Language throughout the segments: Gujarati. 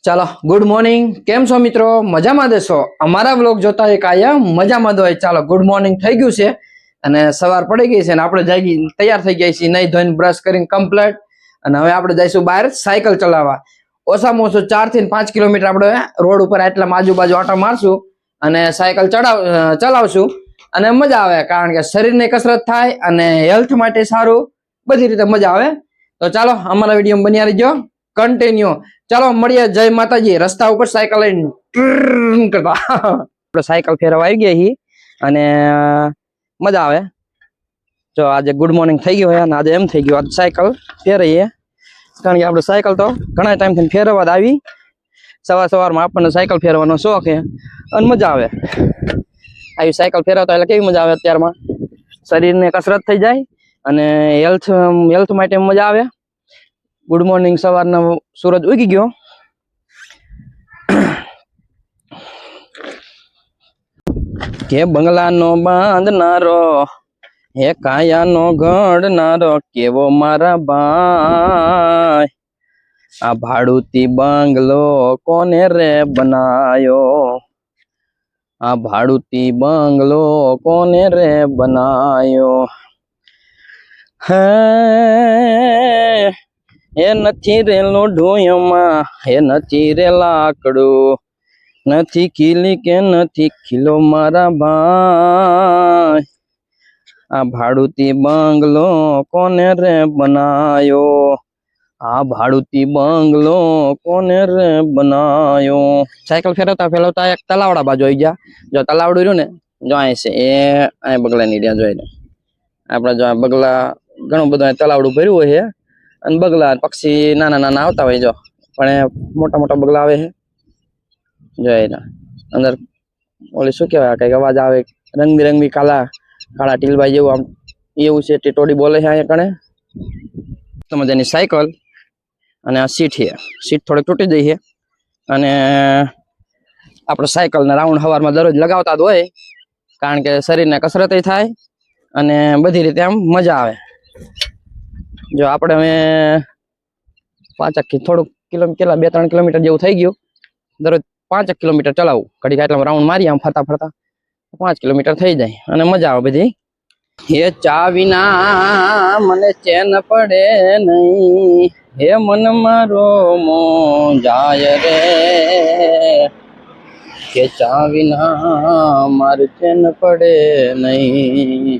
ચાલો ગુડ મોર્નિંગ, કેમ છો મિત્રો? મજામાં દેશો? અમારા વ્લોગ જોતા એક આયા મજામાં દો. ચાલો ગુડ મોર્નિંગ થઈ ગયું છે અને સવાર પડી ગઈ છે અને આપણે જાગી તૈયાર થઈ ગયા છીએ, નહીં ધોઈને બ્રશ કરીને કમ્પ્લીટ. અને હવે આપણે જઈશું બહાર સાયકલ ચલાવવા. ઓછામાં ઓછું 4 થી 5 કિલોમીટર આપણે રોડ ઉપર આટલામાં આજુબાજુ આંટો મારશું અને સાયકલ ચલાવશું અને મજા આવે, કારણ કે શરીરની કસરત થાય અને હેલ્થ માટે સારું, બધી રીતે મજા આવે. તો ચાલો અમારા વિડીયો બન્યા રહીજો કન્ટિન્યુ. ચાલો મળીએ. જય માતાજી. રસ્તા ઉપર સાયકલ લઈને કરતા આપણે સાયકલ ફેરવા આવી ગયા છીએ અને મજા આવે. જો આજે ગુડ મોર્નિંગ થઈ ગયું અને આજે એમ થઈ ગયું આજે સાયકલ ફેરવીએ, કારણ કે આપણે સાયકલ તો ઘણા ટાઈમથી ફેરવવા જ આવી. સવારમાં આપણને સાયકલ ફેરવાનો શોખ છે અને મજા આવે. આવી સાયકલ ફેરવતા એટલે કેવી મજા આવે, અત્યારમાં શરીરને કસરત થઈ જાય અને હેલ્થ માટે મજા આવે. Good morning. સવારનો સૂરજ ઉગી ગયો. કે બંગલાનો બાંધનારો, હે કાયાનો ઘડનારો, કેવો મારા ભાઈ. આ ભાડુતી બંગલો કોને રે બનાયો, આ ભાડુતી બંગલો કોને રે બનાયો. હે એ નથી રે લોઢોયમાં, એ નથી રે લાકડું, નથી ખીલી કે નથી ખીલો મારા ભાઈ. આ ભાડુતી બંગલો કોને રે બનાયો, આ ભાડુતી બંગલો કોને રે બનાયો. સાયકલ ફેરવતા ફેરવતા એક તલાવડા બાજુ આવી ગયા. જો તલાવડું રહ્યું ને, જો અહીં છે એ અહીં બગલાની ત્યાં જોઈ લો. આપણે જો બગલા ઘણું બધું તલાવડું ભર્યું હોય છે અને બગલા પક્ષી નાના નાના આવતા હોય. જો પણ એ મોટા મોટા બગલા આવે છે. જો એના અંદર ઓલી શું કહેવાય, કઈક અવાજ આવે, રંગબેરંગી કાળા ટીલભાઈ જેવું આમ એવું છે. ટીટોડી બોલે છે અહીંયા કણે. તો મજાની સાયકલ અને આ સીટ છે. સીટ થોડીક તૂટી ગઈ છે અને આપણે સાયકલના રાઉન્ડ સવારમાં દરરોજ લગાવતા જ હોય, કારણ કે શરીરને કસરત થાય અને બધી રીતે આમ મજા આવે. જો આપણે હવે 5 થોડુંક કિલોમીટર 2-3 કિલોમીટર જેવું થઈ ગયું. દરરોજ 5 કિલોમીટર ચલાવું, ઘડીક આટલા રાઉન્ડ મારી આમ ફરતા ફરતા 5 કિલોમીટર થઈ જાય અને મજા આવે બધી. હે ચા વિના મને ચેન પડે નહીં, હે મન મારો મો જાય રે, કે ચા વિના મારે ચેન પડે નહીં.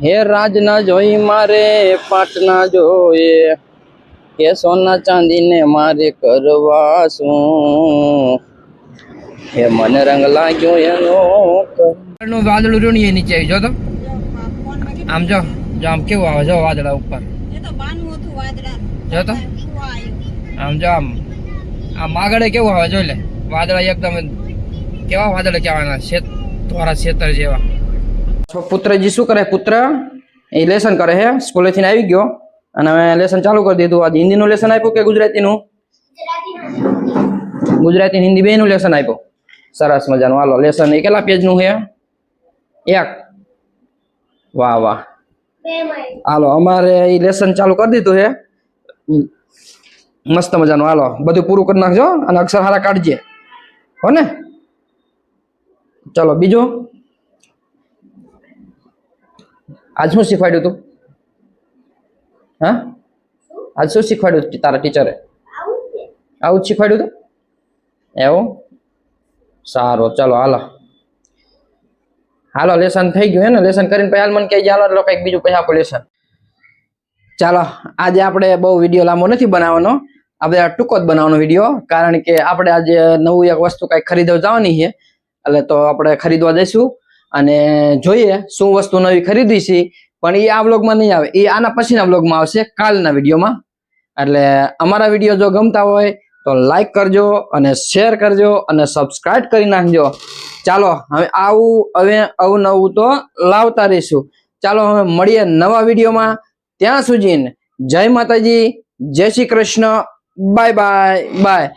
હે રાજ ના જોઈ મારે પાટ ના જોઈએ, કે સોના ચાંદી ને મારે કરવા શું, હે મને રંગ લાગ્યો એનો વાદળું રૂણીએ નીચે આવી. જો તો આમ જો આમ કેવું આવે, જો વાદળા ઉપર જો તો આમ જો આમ આગળ કેવું આવે, જોઈ લે. વાદળા એકદમ કેવા વાદળા કહેવાના, થોડા છેતર જેવા. પુત્રજી શું કરે? પુત્ર એ લેસન કરે છે, સ્કૂલેથી આવી ગયો અને હવે લેસન ચાલુ કરી દીધું. આજે હિન્દીનું લેસન આપ્યું કે ગુજરાતીનું? ગુજરાતી હિન્દી બેનું લેસન આપ્યું. સરસ મજાનું. હાલો લેસન એ કેટલા પેજનું છે? 1. વાહ વાહ. હાલો અમારે એ લેસન ચાલુ કરી દીધું છે, મસ્ત મજાનું. હાલો બધું પૂરું કરી નાખજો અને અક્ષર હારા કાઢજે, હો ને? ચલો બીજું, આજ શું શીખવાડ્યું તું? હા, આજ શું શીખવાડ્યું તારા ટીચરે? આવું જ શીખવાડ્યું તું? એવું? સારું, ચલો હાલો લેસન થઈ ગયું હે ને? લેસન કરીને પછી હાલ મને કહી ચાલો એટલે કંઈક બીજું પછી આપો લેસન. ચાલો આજે આપણે બહુ વિડીયો લાંબો નથી બનાવવાનો, આપણે ટૂંકો જ બનાવવાનો વિડીયો, કારણ કે આપણે આજે નવું એક વસ્તુ કંઈક ખરીદવા જવાની છે, એટલે તો આપણે ખરીદવા જઈશું અને જોઈએ શું વસ્તુ નવી ખરીદી છે. પણ એ આ વ્લોગમાં નહીં આવે, એ આના પછીના વ્લોગમાં આવશે, કાલના વિડીયોમાં. એટલે અમારા વિડીયો જો ગમતા હોય તો લાઈક કરજો અને શેર કરજો અને સબસ્ક્રાઇબ કરી નાખજો. ચાલો હવે અવનવું તો લાવતા રહીશું. ચાલો હવે મળીએ નવા વિડીયોમાં. ત્યાં સુધી જય માતાજી, જય Shri Krishna, bye bye bye.